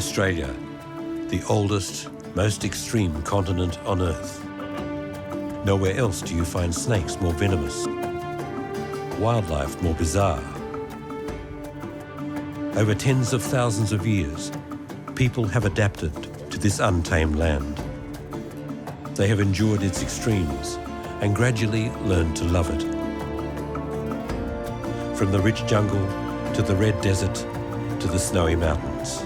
Australia, the oldest, most extreme continent on Earth. Nowhere else do you find snakes more venomous, wildlife more bizarre. Over tens of thousands of years, people have adapted to this untamed land. They have endured its extremes and gradually learned to love it. From the rich jungle to the red desert to the snowy mountains.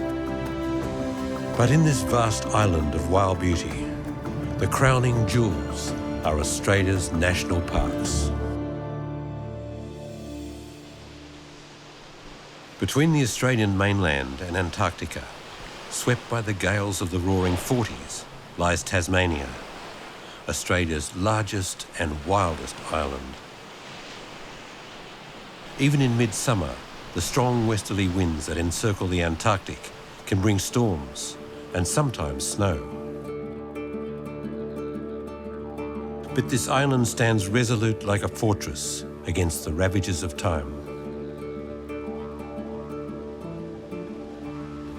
But in this vast island of wild beauty, the crowning jewels are Australia's national parks. Between the Australian mainland and Antarctica, swept by the gales of the roaring 40s, lies Tasmania, Australia's largest and wildest island. Even in midsummer, the strong westerly winds that encircle the Antarctic can bring storms and sometimes snow. But this island stands resolute like a fortress against the ravages of time.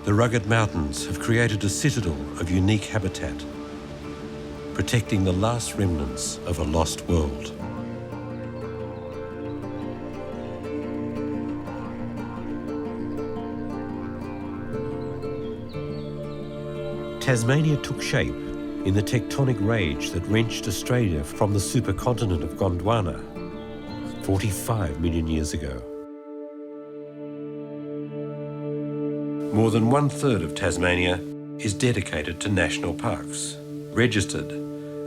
The rugged mountains have created a citadel of unique habitat, protecting the last remnants of a lost world. Tasmania took shape in the tectonic rage that wrenched Australia from the supercontinent of Gondwana 45 million years ago. More than 1/3 of Tasmania is dedicated to national parks, registered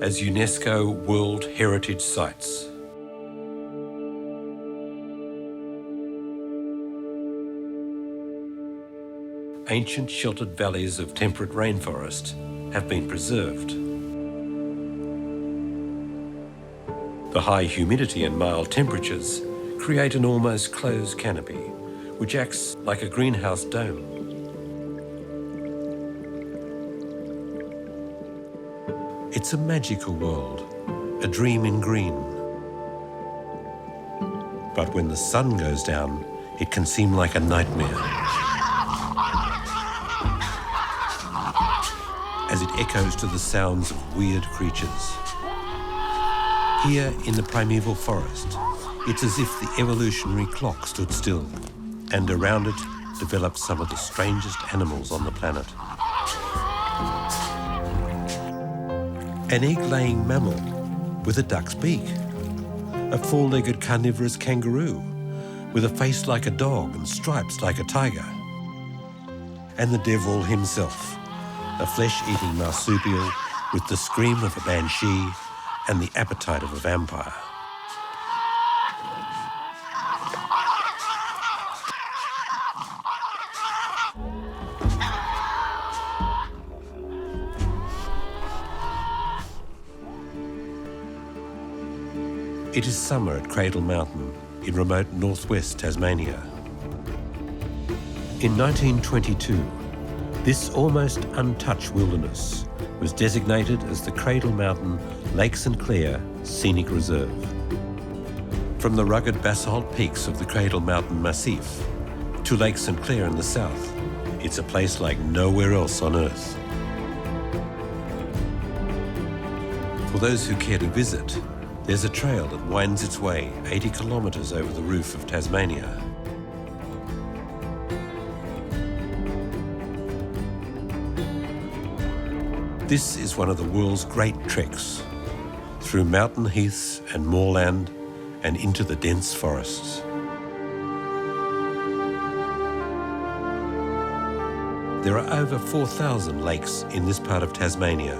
as UNESCO World Heritage Sites. Ancient sheltered valleys of temperate rainforest have been preserved. The high humidity and mild temperatures create an almost closed canopy, which acts like a greenhouse dome. It's a magical world, a dream in green. But when the sun goes down, it can seem like a nightmare, as it echoes to the sounds of weird creatures. Here in the primeval forest, it's as if the evolutionary clock stood still, and around it developed some of the strangest animals on the planet. An egg-laying mammal with a duck's beak, a four-legged carnivorous kangaroo with a face like a dog and stripes like a tiger, and the devil himself, a flesh-eating marsupial with the scream of a banshee and the appetite of a vampire. It is summer at Cradle Mountain in remote northwest Tasmania. In 1922, this almost untouched wilderness was designated as the Cradle Mountain Lake St Clair Scenic Reserve. From the rugged basalt peaks of the Cradle Mountain Massif to Lake St Clair in the south, it's a place like nowhere else on Earth. For those who care to visit, there's a trail that winds its way 80 kilometres over the roof of Tasmania. This is one of the world's great treks, through mountain heaths and moorland and into the dense forests. There are over 4,000 lakes in this part of Tasmania,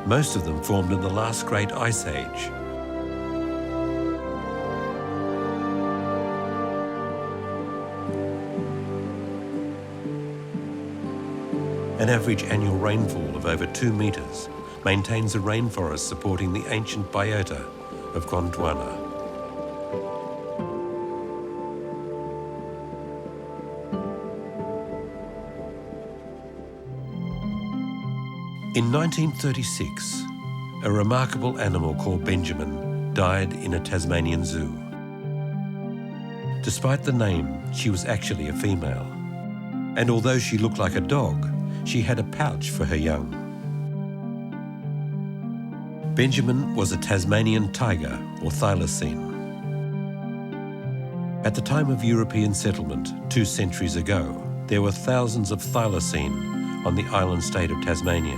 most of them formed in the last great ice age. An average annual rainfall of over 2 metres maintains a rainforest supporting the ancient biota of Gondwana. In 1936, a remarkable animal called Benjamin died in a Tasmanian zoo. Despite the name, she was actually a female. And although she looked like a dog, she had a pouch for her young. Benjamin was a Tasmanian tiger, or thylacine. At the time of European settlement 2 centuries ago, there were thousands of thylacine on the island state of Tasmania.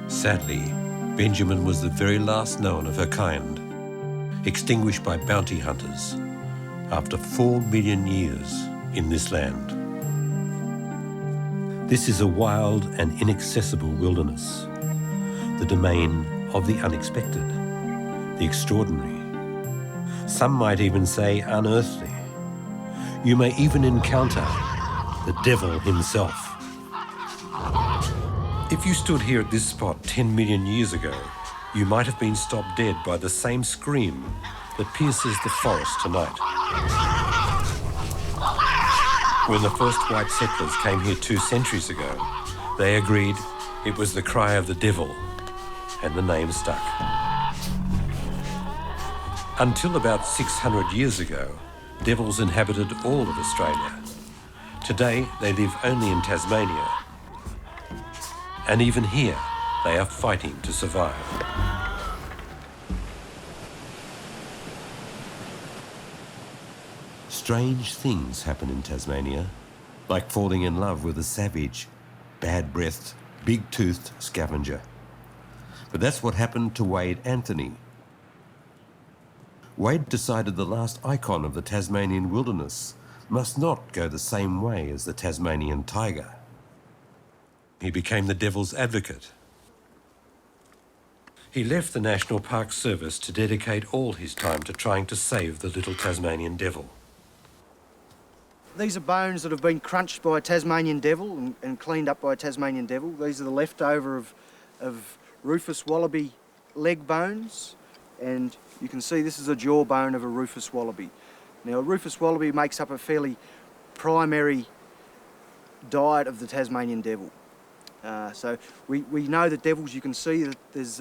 Sadly, Benjamin was the very last known of her kind, extinguished by bounty hunters after 4 million years in this land. This is a wild and inaccessible wilderness, the domain of the unexpected, the extraordinary. Some might even say unearthly. You may even encounter the devil himself. If you stood here at this spot 10 million years ago, you might have been stopped dead by the same scream that pierces the forest tonight. When the first white settlers came here 2 centuries ago, they agreed it was the cry of the devil, and the name stuck. Until about 600 years ago, devils inhabited all of Australia. Today, they live only in Tasmania. And even here, they are fighting to survive. Strange things happen in Tasmania, like falling in love with a savage, bad-breathed, big-toothed scavenger. But that's what happened to Wade Anthony. Wade decided the last icon of the Tasmanian wilderness must not go the same way as the Tasmanian tiger. He became the devil's advocate. He left the National Park Service to dedicate all his time to trying to save the little Tasmanian devil. These are bones that have been crunched by a Tasmanian devil and cleaned up by a Tasmanian devil. These are the leftover of rufous wallaby leg bones, and you can see this is a jawbone of a rufous wallaby. Now, a rufous wallaby makes up a fairly primary diet of the Tasmanian devil. So we know that devils, you can see that there's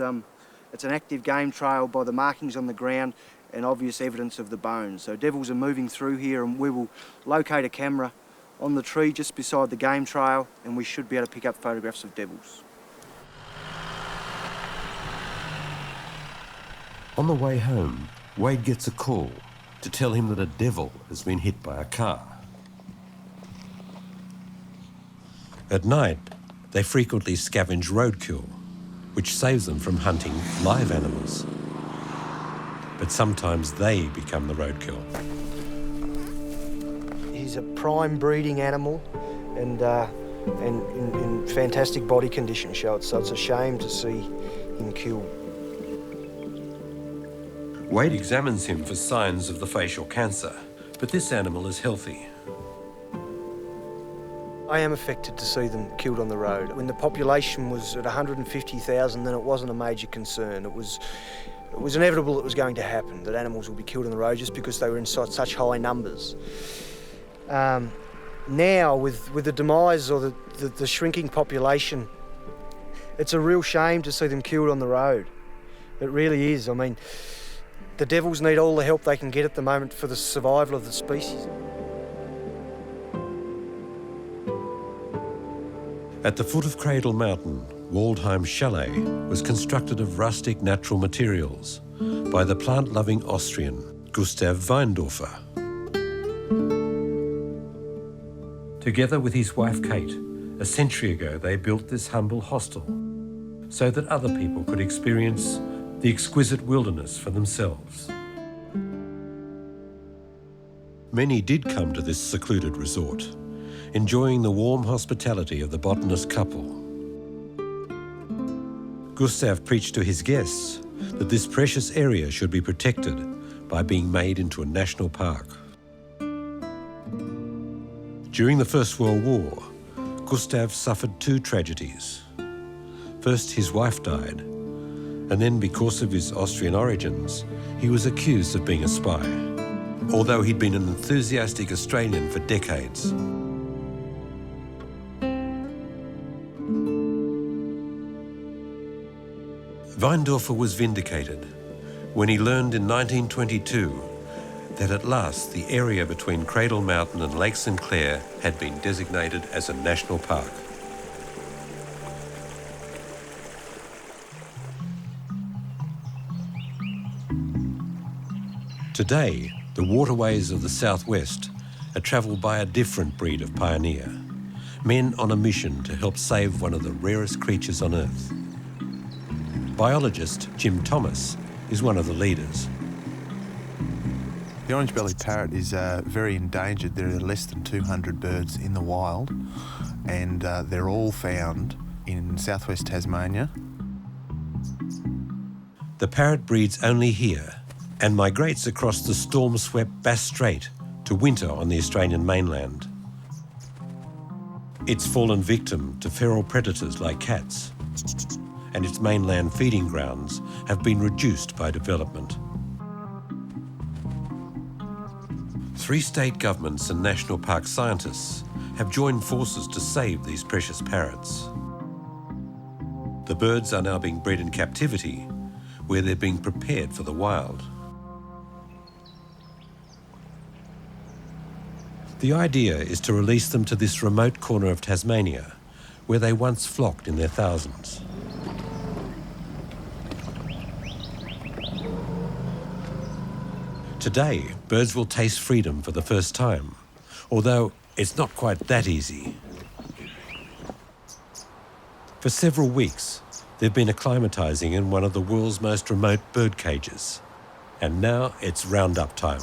it's an active game trail by the markings on the ground and obvious evidence of the bones. So devils are moving through here, and we will locate a camera on the tree just beside the game trail, and we should be able to pick up photographs of devils. On the way home, Wade gets a call to tell him that a devil has been hit by a car. At night, they frequently scavenge roadkill, which saves them from hunting live animals. But sometimes they become the roadkill. He's a prime breeding animal and in fantastic body condition, so it's a shame to see him killed. Wade examines him for signs of the facial cancer, but this animal is healthy. I am affected to see them killed on the road. When the population was at 150,000, then it wasn't a major concern. It was inevitable it was going to happen, that animals would be killed on the road just because they were in such high numbers. Now, with the demise or the shrinking population, it's a real shame to see them killed on the road. It really is. I mean, the devils need all the help they can get at the moment for the survival of the species. At the foot of Cradle Mountain, Waldheim Chalet was constructed of rustic natural materials by the plant-loving Austrian Gustav Weindorfer. Together with his wife Kate, a century ago they built this humble hostel so that other people could experience the exquisite wilderness for themselves. Many did come to this secluded resort, enjoying the warm hospitality of the botanist couple. Gustav preached to his guests that this precious area should be protected by being made into a national park. During the First World War, Gustav suffered 2 tragedies. First, his wife died, and then because of his Austrian origins, he was accused of being a spy, although he'd been an enthusiastic Australian for decades. Weindorfer was vindicated when he learned in 1922 that at last the area between Cradle Mountain and Lake St Clair had been designated as a national park. Today, the waterways of the southwest are travelled by a different breed of pioneer, men on a mission to help save one of the rarest creatures on Earth. Biologist Jim Thomas is one of the leaders. The orange-bellied parrot is very endangered. There are less than 200 birds in the wild, and they're all found in southwest Tasmania. The parrot breeds only here and migrates across the storm-swept Bass Strait to winter on the Australian mainland. It's fallen victim to feral predators like cats, and its mainland feeding grounds have been reduced by development. 3 state governments and national park scientists have joined forces to save these precious parrots. The birds are now being bred in captivity, where they're being prepared for the wild. The idea is to release them to this remote corner of Tasmania, where they once flocked in their thousands. Today, birds will taste freedom for the first time, although it's not quite that easy. For several weeks, they've been acclimatising in one of the world's most remote bird cages, and now it's roundup time.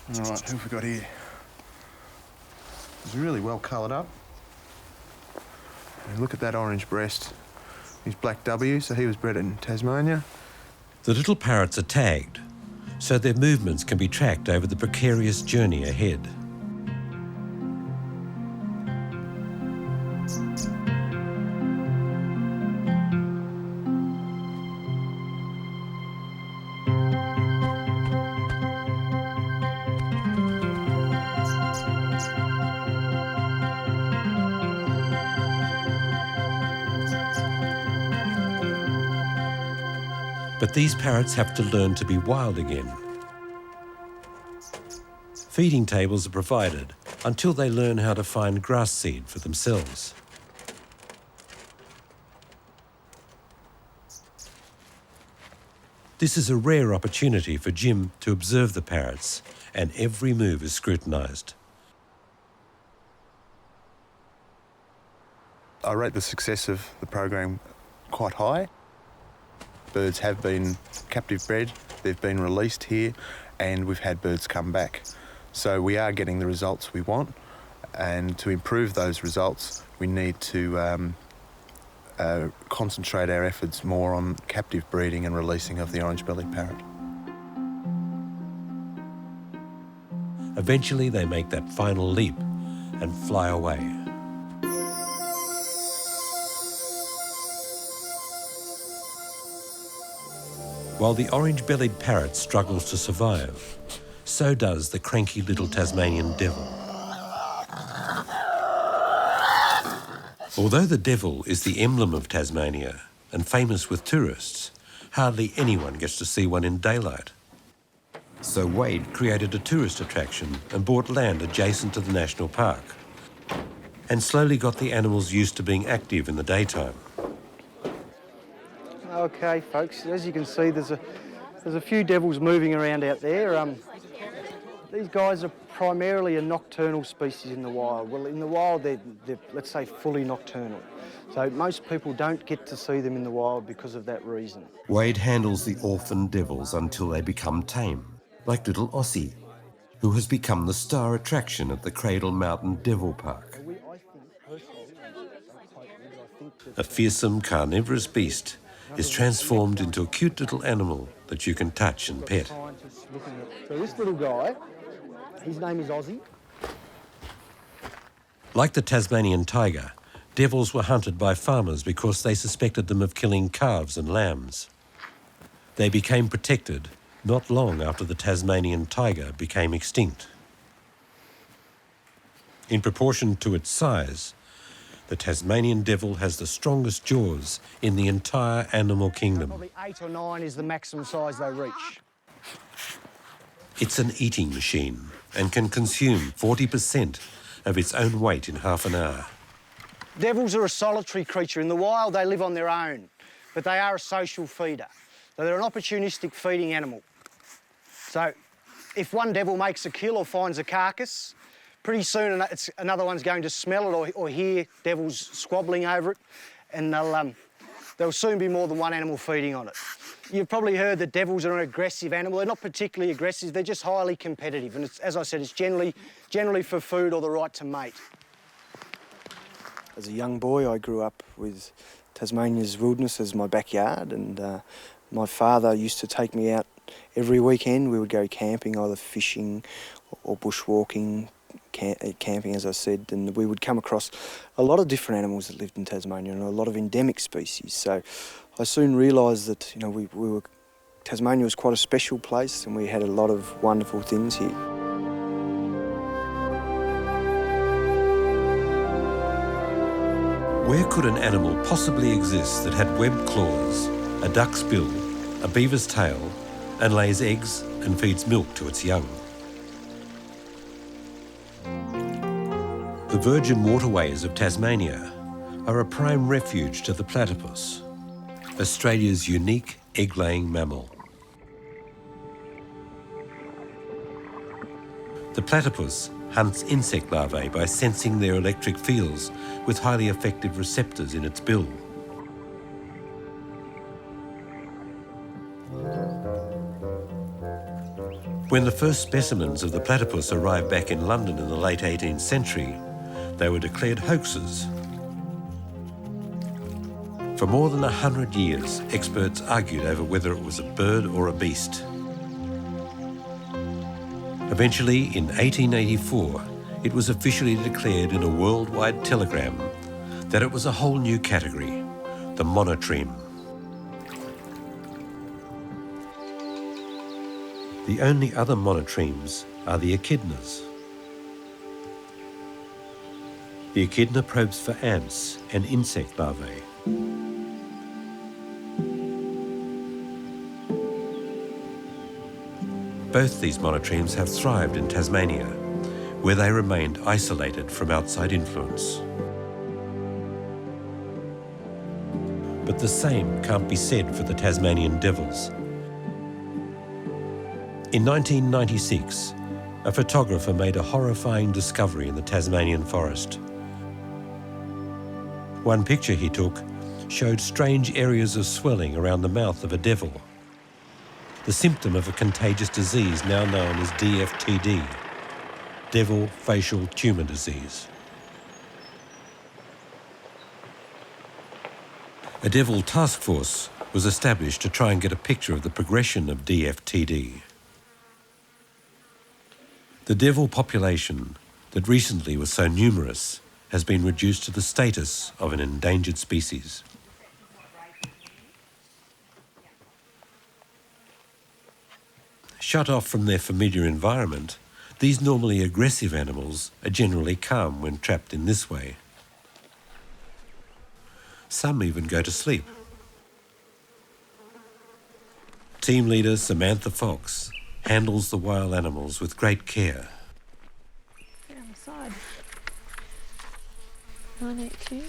All right, who have we got here? He's really well coloured up. And look at that orange breast. He's black W, so he was bred in Tasmania. The little parrots are tagged, so their movements can be tracked over the precarious journey ahead. But these parrots have to learn to be wild again. Feeding tables are provided until they learn how to find grass seed for themselves. This is a rare opportunity for Jim to observe the parrots, and every move is scrutinised. I rate the success of the program quite high. Birds have been captive bred, they've been released here, and we've had birds come back. So we are getting the results we want, and to improve those results, we need to concentrate our efforts more on captive breeding and releasing of the orange-bellied parrot. Eventually they make that final leap and fly away. While the orange-bellied parrot struggles to survive, so does the cranky little Tasmanian devil. Although the devil is the emblem of Tasmania and famous with tourists, hardly anyone gets to see one in daylight. So Wade created a tourist attraction and bought land adjacent to the national park, and slowly got the animals used to being active in the daytime. Okay, folks, as you can see, there's a few devils moving around out there. These guys are primarily a nocturnal species in the wild. Well, in the wild, they're, let's say, fully nocturnal. So most people don't get to see them in the wild because of that reason. Wade handles the orphan devils until they become tame, like little Aussie, who has become the star attraction at the Cradle Mountain Devil Park. A fearsome carnivorous beast is transformed into a cute little animal that you can touch and pet. So this little guy, his name is Aussie. Like the Tasmanian tiger, devils were hunted by farmers because they suspected them of killing calves and lambs. They became protected not long after the Tasmanian tiger became extinct. In proportion to its size, the Tasmanian devil has the strongest jaws in the entire animal kingdom. Probably 8 or 9 is the maximum size they reach. It's an eating machine and can consume 40% of its own weight in half an hour. Devils are a solitary creature. In the wild, they live on their own, but they are a social feeder. So they're an opportunistic feeding animal. So if one devil makes a kill or finds a carcass, pretty soon another one's going to smell it or hear devils squabbling over it, and there'll soon be more than one animal feeding on it. You've probably heard that devils are an aggressive animal. They're not particularly aggressive, they're just highly competitive. And as I said, it's generally for food or the right to mate. As a young boy, I grew up with Tasmania's wilderness as my backyard, and my father used to take me out every weekend. We would go camping, either fishing or bushwalking, camping, as I said, and we would come across a lot of different animals that lived in Tasmania and a lot of endemic species. So I soon realised that, you know, Tasmania was quite a special place and we had a lot of wonderful things here. Where could an animal possibly exist that had webbed claws, a duck's bill, a beaver's tail, and lays eggs and feeds milk to its young? The virgin waterways of Tasmania are a prime refuge to the platypus, Australia's unique egg-laying mammal. The platypus hunts insect larvae by sensing their electric fields with highly effective receptors in its bill. When the first specimens of the platypus arrived back in London in the late 18th century, they were declared hoaxes. For more than 100 years, experts argued over whether it was a bird or a beast. Eventually, in 1884, it was officially declared in a worldwide telegram that it was a whole new category, the Monotreme. The only other monotremes are the echidnas. The echidna probes for ants and insect larvae. Both these monotremes have thrived in Tasmania, where they remained isolated from outside influence. But the same can't be said for the Tasmanian devils. In 1996, a photographer made a horrifying discovery in the Tasmanian forest. One picture he took showed strange areas of swelling around the mouth of a devil, the symptom of a contagious disease now known as DFTD, devil facial tumor disease. A devil task force was established to try and get a picture of the progression of DFTD. The devil population that recently was so numerous has been reduced to the status of an endangered species. Shut off from their familiar environment, these normally aggressive animals are generally calm when trapped in this way. Some even go to sleep. Team leader Samantha Fox handles the wild animals with great care. They're on the side. 982.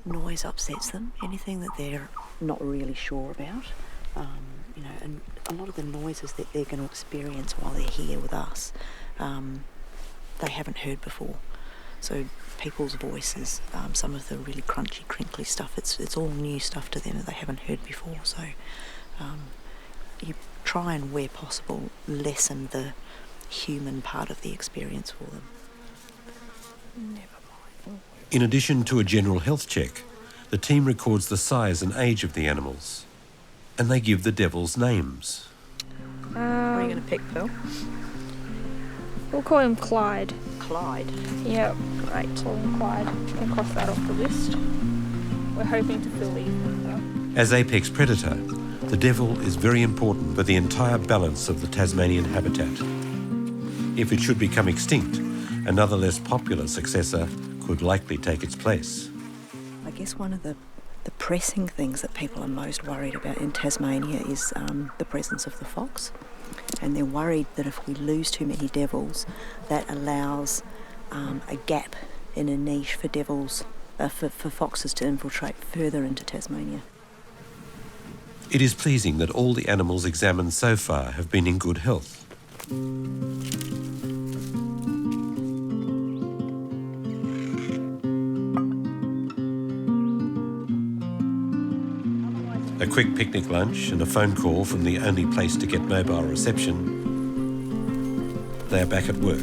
Noise upsets them, anything that they're not really sure about. And a lot of the noises that they're going to experience while they're here with us, they haven't heard before. So people's voices, some of the really crunchy, crinkly stuff, it's all new stuff to them that they haven't heard before. So you try and, where possible, lessen the human part of the experience for them. In addition to a general health check, the team records the size and age of the animals, and they give the devils names. What are you going to pick, Phil? We'll call him Clyde. Clyde. Yep. Great. Paul and Clyde. Can cross that off the list. We're hoping to fill these. As apex predator, the devil is very important for the entire balance of the Tasmanian habitat. If it should become extinct, another less popular successor could likely take its place. I guess one of the pressing things that people are most worried about in Tasmania is the presence of the fox. And they're worried that if we lose too many devils, that allows a gap in a niche for devils, for foxes to infiltrate further into Tasmania. It is pleasing that all the animals examined so far have been in good health. A quick picnic lunch and a phone call from the only place to get mobile reception. They are back at work.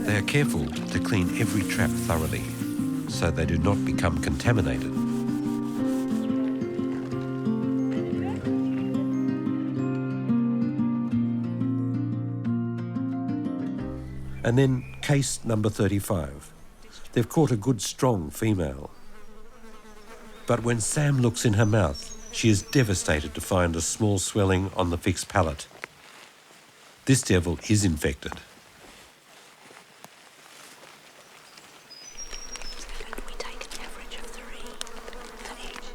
They are careful to clean every trap thoroughly so they do not become contaminated. And then case number 35. They've caught a good strong female. But when Sam looks in her mouth, she is devastated to find a small swelling on the fixed palate. This devil is infected. We take an average of 3 for each.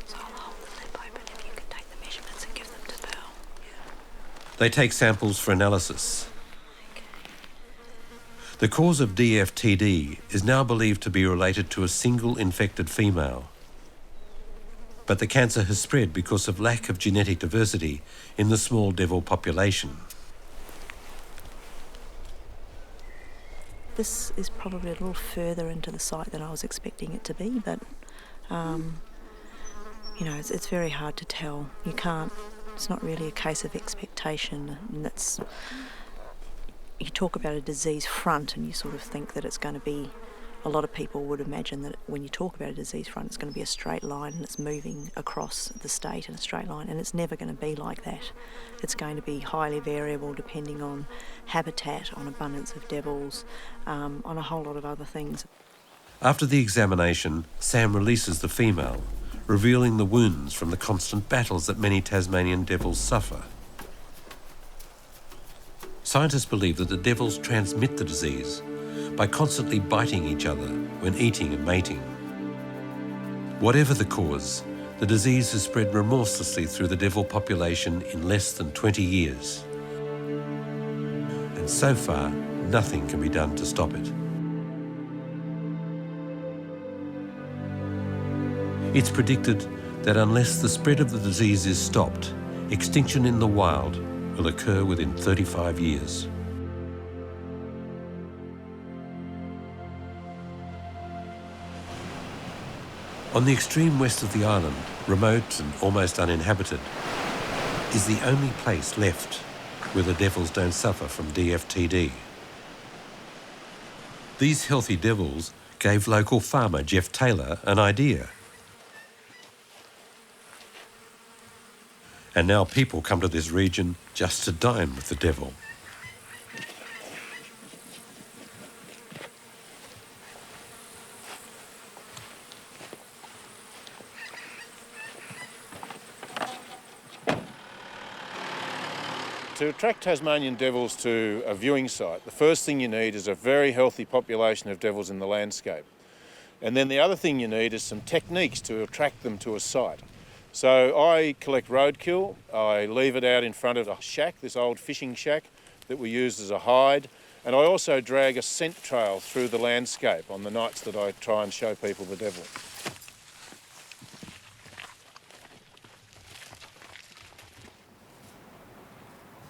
So I'll hold the lip open if you can take the measurements and give them to Pearl. They take samples for analysis. The cause of DFTD is now believed to be related to a single infected female. But the cancer has spread because of lack of genetic diversity in the small devil population. This is probably a little further into the site than I was expecting it to be, but you know, it's very hard to tell. You can't. It's not really a case of expectation, and that's. You talk about a disease front and you sort of think that it's going to be, a lot of people would imagine that when you talk about a disease front it's going to be a straight line and it's moving across the state in a straight line, and it's never going to be like that. It's going to be highly variable depending on habitat, on abundance of devils, on a whole lot of other things. After the examination, Sam releases the female, revealing the wounds from the constant battles that many Tasmanian devils suffer. Scientists believe that the devils transmit the disease by constantly biting each other when eating and mating. Whatever the cause, the disease has spread remorselessly through the devil population in less than 20 years. And so far, nothing can be done to stop it. It's predicted that unless the spread of the disease is stopped, extinction in the wild will occur within 35 years. On the extreme west of the island, remote and almost uninhabited, is the only place left where the devils don't suffer from DFTD. These healthy devils gave local farmer Jeff Taylor an idea. And now people come to this region just to dine with the devil. To attract Tasmanian devils to a viewing site, the first thing you need is a very healthy population of devils in the landscape. And then the other thing you need is some techniques to attract them to a site. So I collect roadkill, I leave it out in front of a shack, this old fishing shack that we use as a hide, and I also drag a scent trail through the landscape on the nights that I try and show people the devil.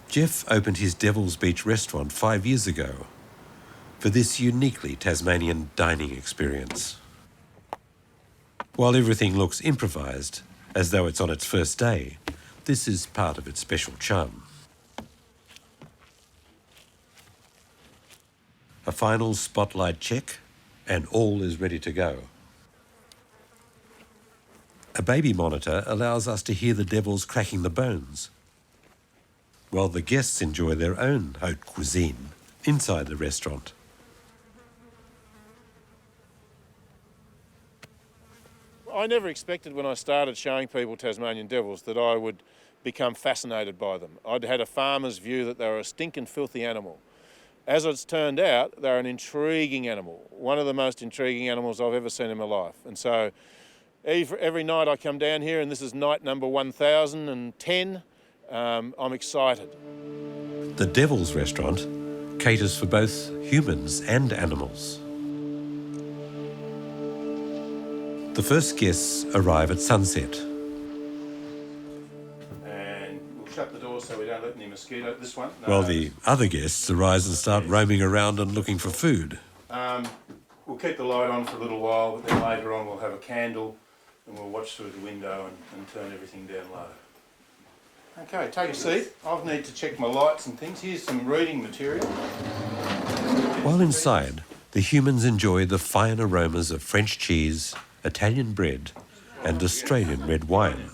Jeff opened his Devil's Beach restaurant 5 years ago for this uniquely Tasmanian dining experience. While everything looks improvised, as though it's on its first day, this is part of its special charm. A final spotlight check, and all is ready to go. baby monitor allows us to hear the devils cracking the bones, while the guests enjoy their own haute cuisine inside the restaurant. I never expected when I started showing people Tasmanian devils that I would become fascinated by them. I'd had a farmer's view that they were a stinking filthy animal. As it's turned out, they're an intriguing animal, one of the most intriguing animals I've ever seen in my life. And so every night I come down here, and this is night number 1010, I'm excited. The Devil's Restaurant caters for both humans and animals. The first guests arrive at sunset. And we'll shut the door so we don't let any mosquito. This one. No, While the other guests arise and start roaming around and looking for food. We'll keep the light on for a little while, but then later on we'll have a candle and we'll watch through the window and turn everything down low. Okay, take a seat. I need to check my lights and things. Here's some reading material. While inside, the humans enjoy the fine aromas of French cheese, Italian bread and Australian red wine.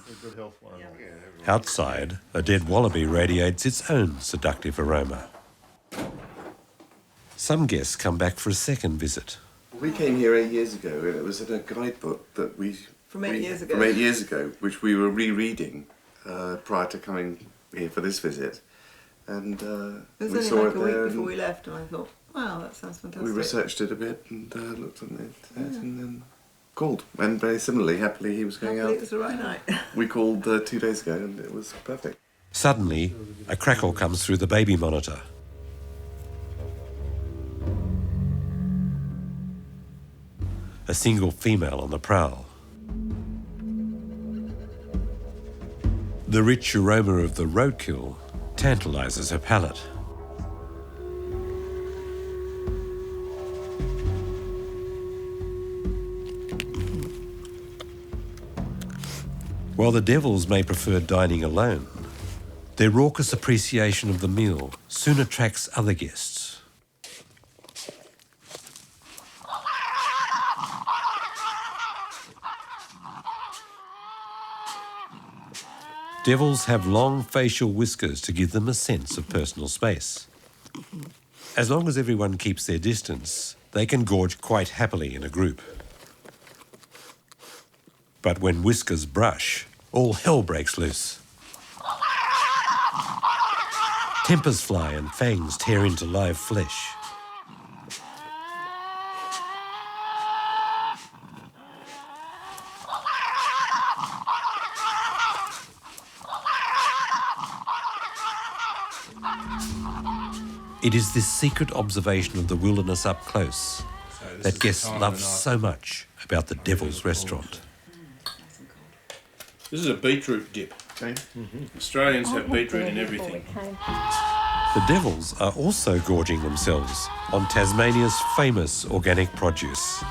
Outside, a dead wallaby radiates its own seductive aroma. Some guests come back for a second visit. We came here 8 years ago, and it was in a guidebook that From 8 years ago? From 8 years ago, which we were rereading prior to coming here for this visit. And it was we only saw like it a week there. before we left, and I thought, wow, that sounds fantastic. We researched it a bit and looked on it and then called. And very similarly, happily, he was going Happily, out. it was the right night. We called 2 days ago, and it was perfect. Suddenly, a crackle comes through the baby monitor. A single female on the prowl. The rich aroma of the roadkill tantalises her palate. While the devils may prefer dining alone, their raucous appreciation of the meal soon attracts other guests. Devils have long facial whiskers to give them a sense of personal space. As long as everyone keeps their distance, they can gorge quite happily in a group. But when whiskers brush, all hell breaks loose. Tempers fly and fangs tear into live flesh. It is this secret observation of the wilderness up close that guests love so much about the Devil's Restaurant. This is a beetroot dip. Okay. Australians have beetroot in everything. The Devils are also gorging themselves on Tasmania's famous organic produce.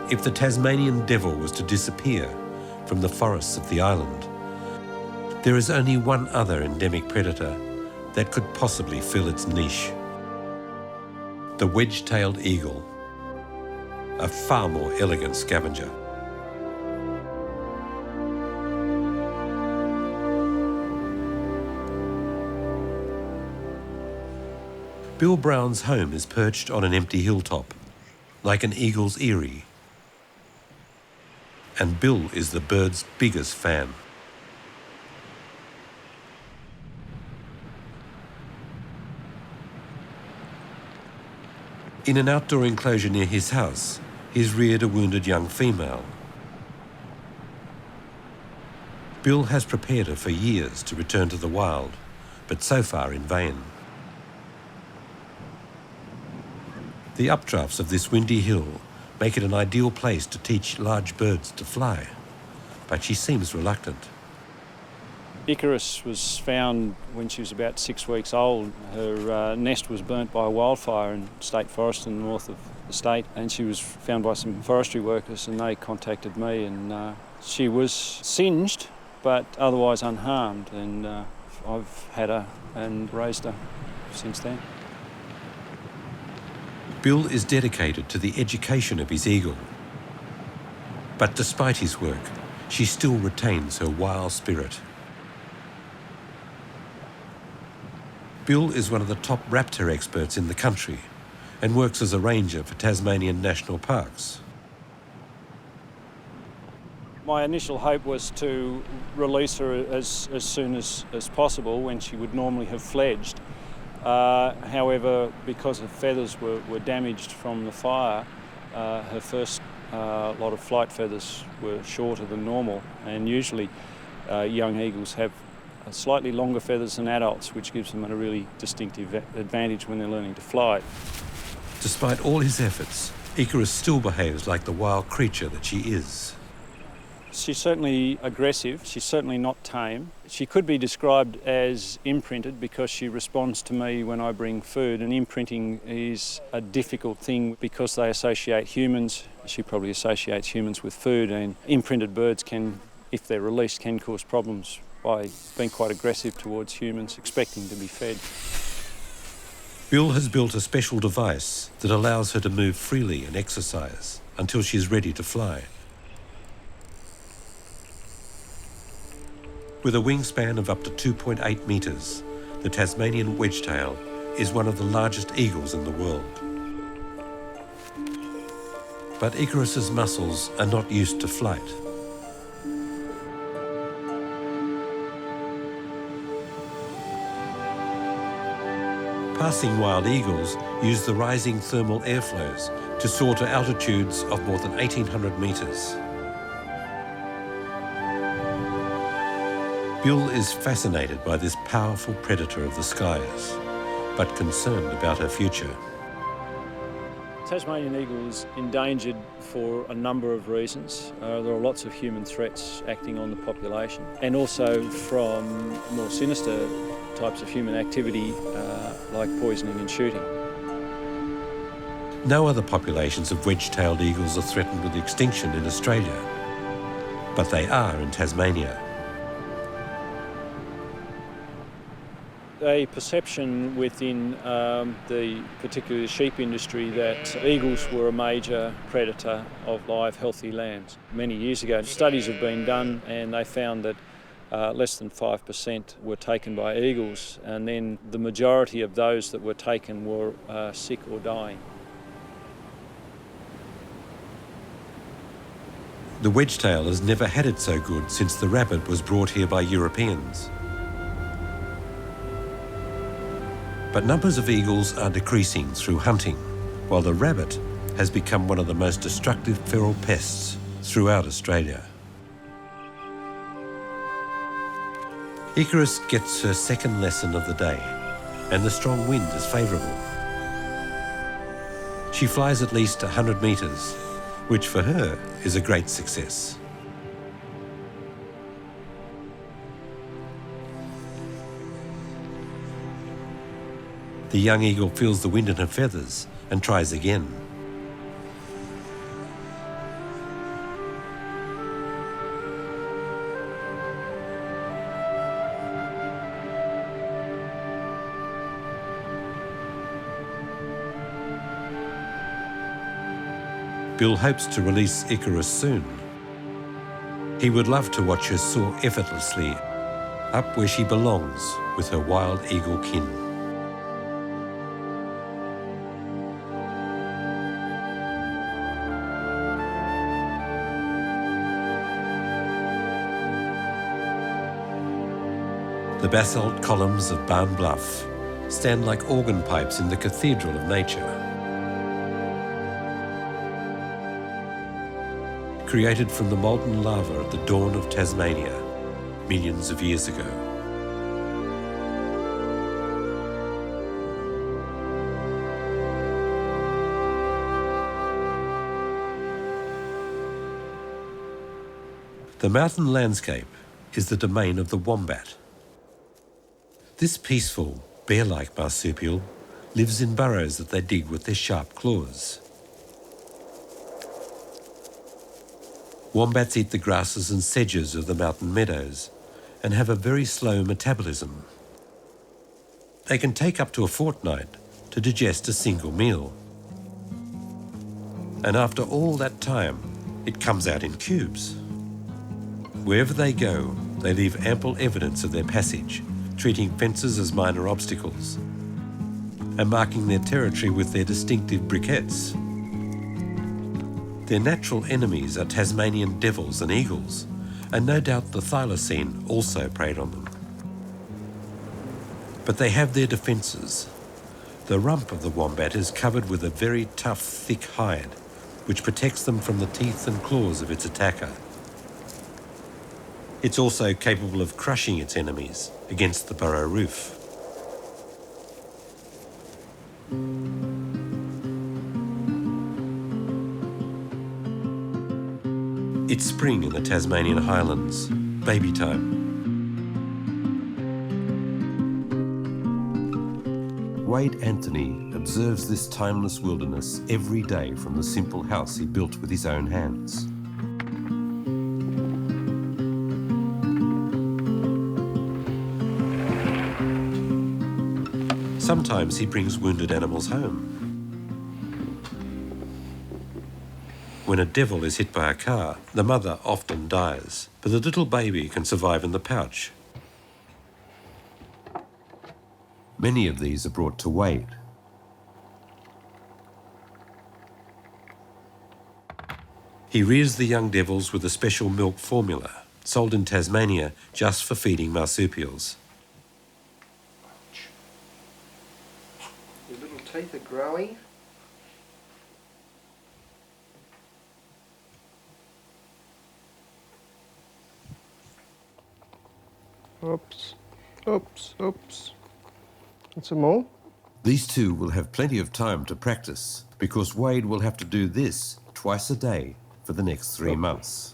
If the Tasmanian devil was to disappear from the forests of the island, there is only one other endemic predator that could possibly fill its niche. The wedge-tailed eagle, a far more elegant scavenger. Bill Brown's home is perched on an empty hilltop, like an eagle's eyrie. And Bill is the bird's biggest fan. In an outdoor enclosure near his house, he's reared a wounded young female. Bill has prepared her for years to return to the wild, but so far in vain. The updrafts of this windy hill make it an ideal place to teach large birds to fly, but she seems reluctant. Icarus was found when she was about 6 weeks old. Her nest was burnt by a wildfire in state forest in the north of the state, and she was found by some forestry workers, and they contacted me, and she was singed but otherwise unharmed, and I've had her and raised her since then. Bill is dedicated to the education of his eagle. But despite his work, she still retains her wild spirit. Bill is one of the top raptor experts in the country and works as a ranger for Tasmanian national parks. My initial hope was to release her as soon as possible when she would normally have fledged. However, because her feathers were damaged from the fire, her first lot of flight feathers were shorter than normal, and usually young eagles have slightly longer feathers than adults, which gives them a really distinctive advantage when they're learning to fly. Despite all his efforts, Icarus still behaves like the wild creature that she is. She's certainly aggressive, she's certainly not tame. She could be described as imprinted because she responds to me when I bring food, and imprinting is a difficult thing because they associate humans. She probably associates humans with food, and imprinted birds can, if they're released, can cause problems by being quite aggressive towards humans, expecting to be fed. Bill has built a special device that allows her to move freely and exercise until she's ready to fly. With a wingspan of up to 2.8 metres, the Tasmanian wedge-tailed is one of the largest eagles in the world. But Icarus's muscles are not used to flight. Passing wild eagles use the rising thermal airflows to soar to altitudes of more than 1,800 metres. Bill is fascinated by this powerful predator of the skies, but concerned about her future. Tasmanian eagle is endangered for a number of reasons. There are lots of human threats acting on the population, and also from more sinister types of human activity like poisoning and shooting. No other populations of wedge-tailed eagles are threatened with extinction in Australia, but they are in Tasmania. A perception within particularly the sheep industry that eagles were a major predator of live, healthy lambs. Many years ago, studies have been done and they found that less than 5% were taken by eagles, and then the majority of those that were taken were sick or dying. The wedge-tail has never had it so good since the rabbit was brought here by Europeans. But numbers of eagles are decreasing through hunting, while the rabbit has become one of the most destructive feral pests throughout Australia. Icarus gets her second lesson of the day, and the strong wind is favourable. She flies at least 100 metres, which for her is a great success. The young eagle feels the wind in her feathers and tries again. Bill hopes to release Icarus soon. He would love to watch her soar effortlessly up where she belongs with her wild eagle kin. The basalt columns of Barn Bluff stand like organ pipes in the cathedral of nature. Created from the molten lava at the dawn of Tasmania, millions of years ago. The mountain landscape is the domain of the wombat. This peaceful, bear-like marsupial lives in burrows that they dig with their sharp claws. Wombats eat the grasses and sedges of the mountain meadows and have a very slow metabolism. They can take up to a fortnight to digest a single meal. And after all that time, it comes out in cubes. Wherever they go, they leave ample evidence of their passage, treating fences as minor obstacles and marking their territory with their distinctive briquettes. Their natural enemies are Tasmanian devils and eagles, and no doubt the thylacine also preyed on them. But they have their defences. The rump of the wombat is covered with a very tough, thick hide, which protects them from the teeth and claws of its attacker. It's also capable of crushing its enemies against the burrow roof. It's spring in the Tasmanian highlands, baby time. Wade Anthony observes this timeless wilderness every day from the simple house he built with his own hands. Sometimes he brings wounded animals home. When a devil is hit by a car, the mother often dies, but the little baby can survive in the pouch. Many of these are brought to Wade. He rears the young devils with a special milk formula, sold in Tasmania just for feeding marsupials. Your little teeth are growing. Oops, oops, oops. And some more. These two will have plenty of time to practice because Wade will have to do this twice a day for the next 3 months.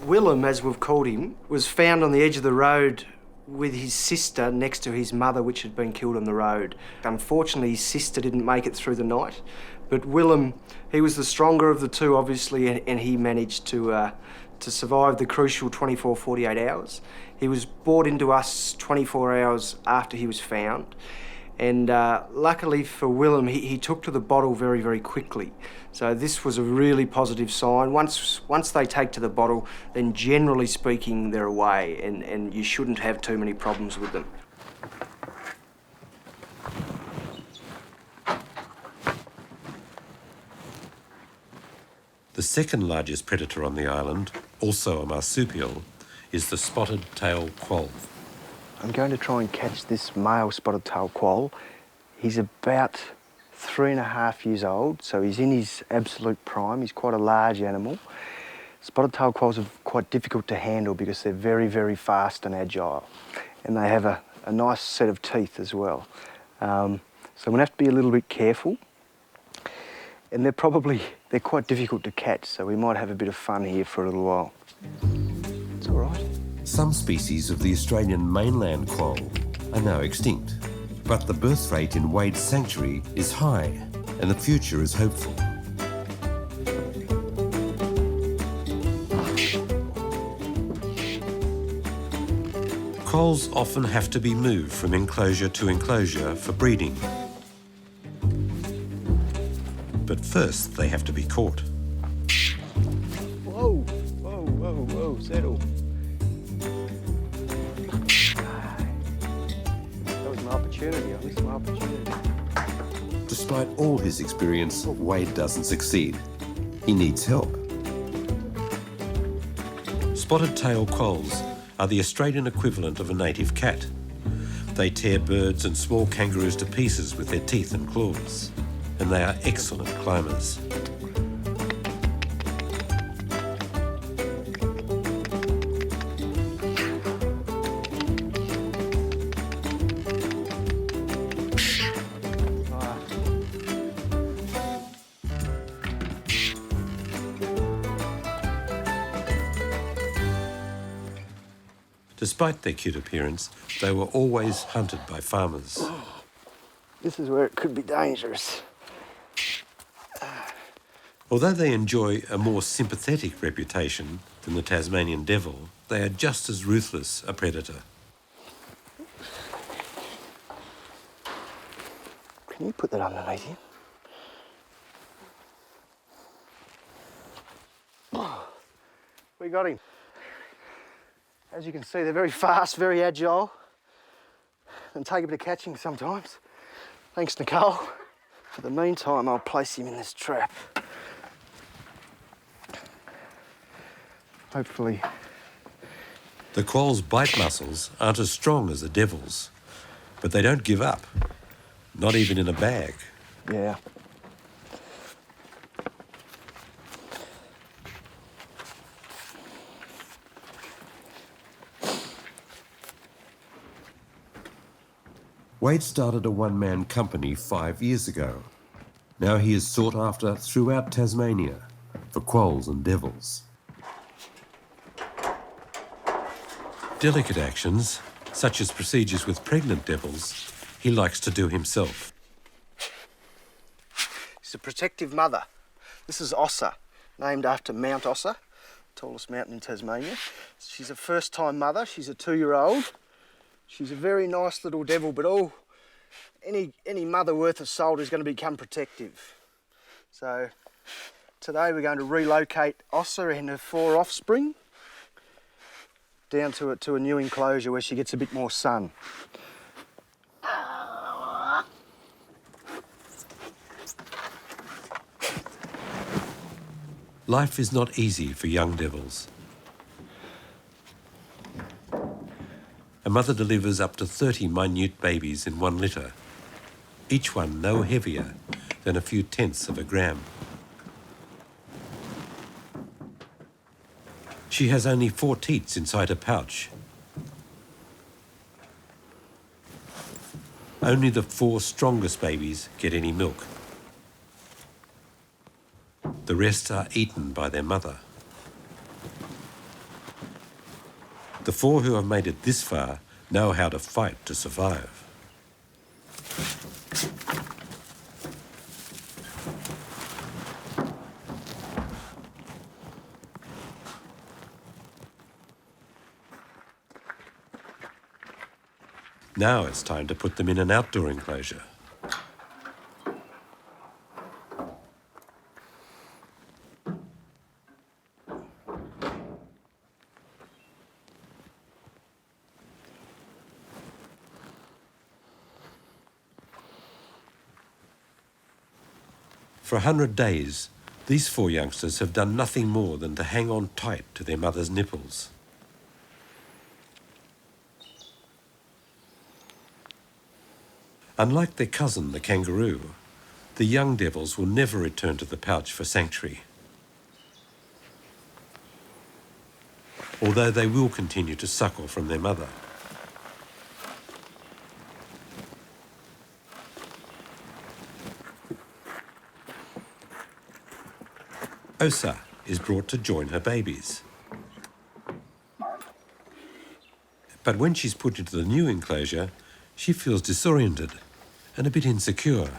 Willem, as we've called him, was found on the edge of the road with his sister next to his mother, which had been killed on the road. Unfortunately, his sister didn't make it through the night, but Willem, he was the stronger of the two, obviously, and he managed to survive the crucial 24, 48 hours. He was brought into us 24 hours after he was found, and luckily for Willem, he took to the bottle very, very quickly. So this was a really positive sign. Once they take to the bottle, then generally speaking, they're away, and you shouldn't have too many problems with them. The second largest predator on the island, also a marsupial, is the spotted-tailed quoll. I'm going to try and catch this male spotted-tailed quoll. He's about 3.5 years old, so he's in his absolute prime. He's quite a large animal. Spotted-tailed quolls are quite difficult to handle because they're very, very fast and agile, and they have a nice set of teeth as well. So I'm going to have to be a little bit careful. And they're quite difficult to catch, so we might have a bit of fun here for a little while. It's all right. Some species of the Australian mainland quoll are now extinct, but the birth rate in Wade's sanctuary is high, and the future is hopeful. Quolls often have to be moved from enclosure to enclosure for breeding. But first, they have to be caught. Whoa, whoa, whoa, whoa, settle. That was my opportunity. I missed my opportunity. Despite all his experience, Wade doesn't succeed. He needs help. Spotted-tailed quolls are the Australian equivalent of a native cat. They tear birds and small kangaroos to pieces with their teeth and claws, and they are excellent climbers. Despite their cute appearance, they were always hunted by farmers. This is where it could be dangerous. Although they enjoy a more sympathetic reputation than the Tasmanian devil, they are just as ruthless a predator. Can you put that underneath you? Oh, we got him. As you can see, they're very fast, very agile, and take a bit of catching sometimes. Thanks, Nicole. For the meantime, I'll place him in this trap. Hopefully. The quoll's bite muscles aren't as strong as the devil's, but they don't give up, not even in a bag. Yeah. Wade started a one-man company 5 years ago. Now he is sought after throughout Tasmania for quolls and devils. Delicate actions, such as procedures with pregnant devils, he likes to do himself. She's a protective mother. This is Ossa, named after Mount Ossa, tallest mountain in Tasmania. She's a first-time mother. She's a 2-year-old. She's a very nice little devil, but any mother worth of salt is going to become protective. So today we're going to relocate Ossa and her 4 offspring down to a new enclosure where she gets a bit more sun. Life is not easy for young devils. A mother delivers up to 30 minute babies in one litter, each one no heavier than a few tenths of a gram. She has only 4 teats inside her pouch. Only the 4 strongest babies get any milk. The rest are eaten by their mother. The 4 who have made it this far know how to fight to survive. Now it's time to put them in an outdoor enclosure. For 100 days, these 4 youngsters have done nothing more than to hang on tight to their mother's nipples. Unlike their cousin, the kangaroo, the young devils will never return to the pouch for sanctuary. Although they will continue to suckle from their mother. Ossa is brought to join her babies. But when she's put into the new enclosure, she feels disoriented and a bit insecure.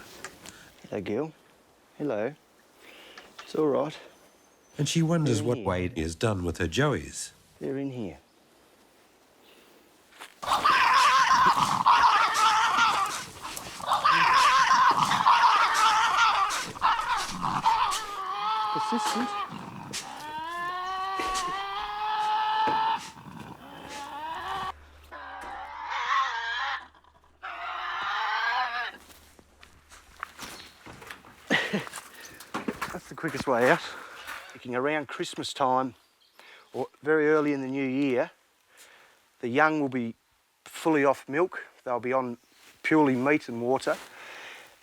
Hello, Gil. Hello. It's all right. And she wonders They're what here. Wade has done with her joeys. They're in here. Persistent. That's the quickest way out. Thinking around Christmas time or very early in the new year, the young will be fully off milk. They'll be on purely meat and water.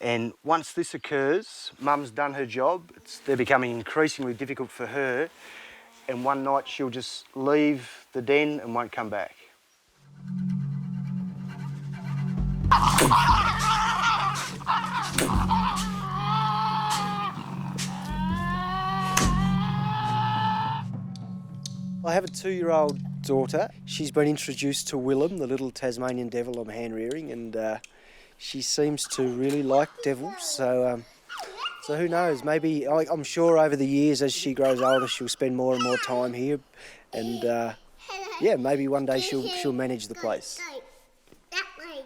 And once this occurs, Mum's done her job. They're becoming increasingly difficult for her. And one night she'll just leave the den and won't come back. I have a 2-year-old daughter. She's been introduced to Willem, the little Tasmanian devil I'm hand rearing, and she seems to really like devils. So who knows? Maybe I'm sure over the years, as she grows older, she'll spend more and more time here, and yeah, maybe one day she'll manage the place. That way.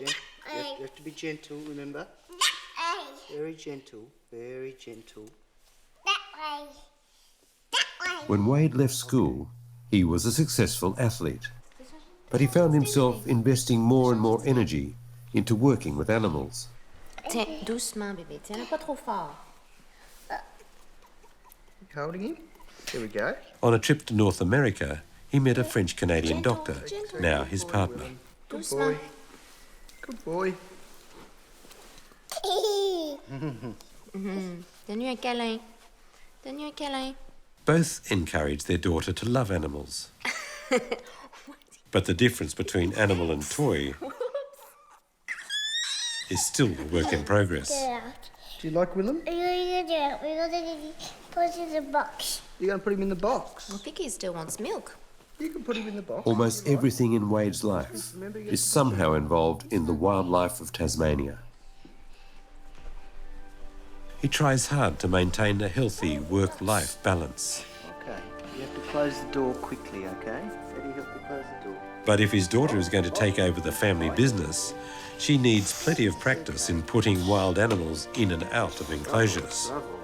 You have to be gentle, remember? Very gentle, very gentle. That way. That way. When Wade left school, he was a successful athlete, but he found himself investing more and more energy into working with animals. Tiens, doucement, bébé. Tiens-le pas trop fort. Holding him. There we go. On a trip to North America, he met a French-Canadian doctor, now his partner. Good boy. Good boy. Donne-lui un câlin. Donne-lui un câlin. Both encourage their daughter to love animals. But the difference between animal and toy is still a work in progress. Do you like Willem? We're gonna put it in the box. You're going to put him in the box? Well, Vicky still wants milk. You can put him in the box. Almost everything in Wade's life is somehow involved in the wildlife of Tasmania. He tries hard to maintain a healthy work-life balance. Okay. You have to close the door quickly, okay? Daddy, help you close the door. But if his daughter is going to take over the family business, she needs plenty of practice in putting wild animals in and out of enclosures. Bravo.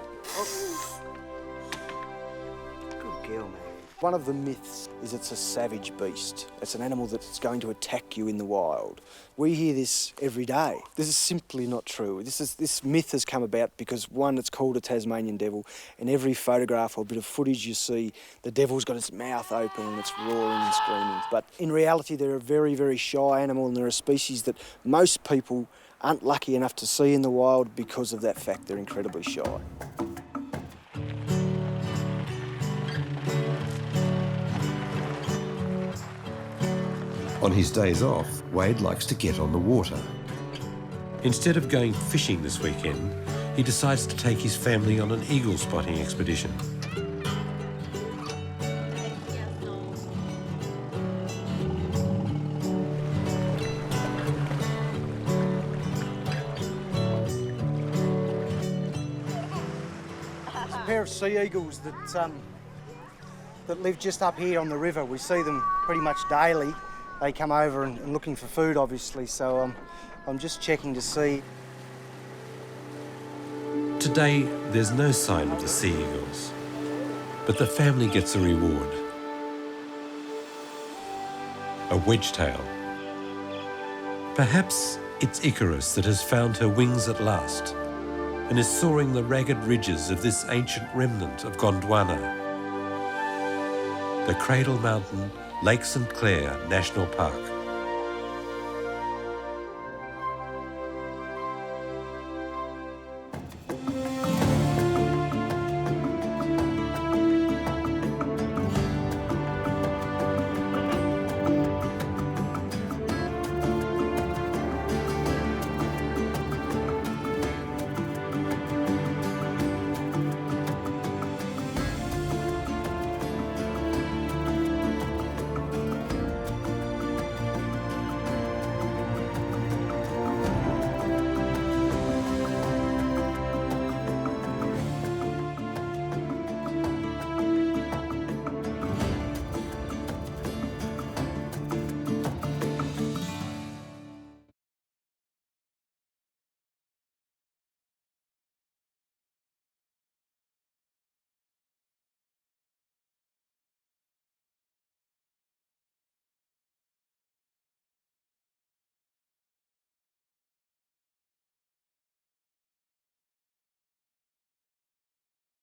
Good girl, man. One of the myths is it's a savage beast. It's an animal that's going to attack you in the wild. We hear this every day. This is simply not true. This myth has come about because, one, it's called a Tasmanian devil, and every photograph or bit of footage you see, the devil's got its mouth open and it's roaring and screaming. But in reality, they're a very, very shy animal, and they're a species that most people aren't lucky enough to see in the wild because of that fact. They're incredibly shy. On his days off, Wade likes to get on the water. Instead of going fishing this weekend, he decides to take his family on an eagle spotting expedition. There's a pair of sea eagles that live just up here on the river. We see them pretty much daily. They come over and looking for food, obviously, so I'm just checking to see. Today, there's no sign of the sea eagles, but the family gets a reward. A wedge-tailed. Perhaps it's Icarus that has found her wings at last and is soaring the ragged ridges of this ancient remnant of Gondwana. The Cradle Mountain, Lake St Clair National Park.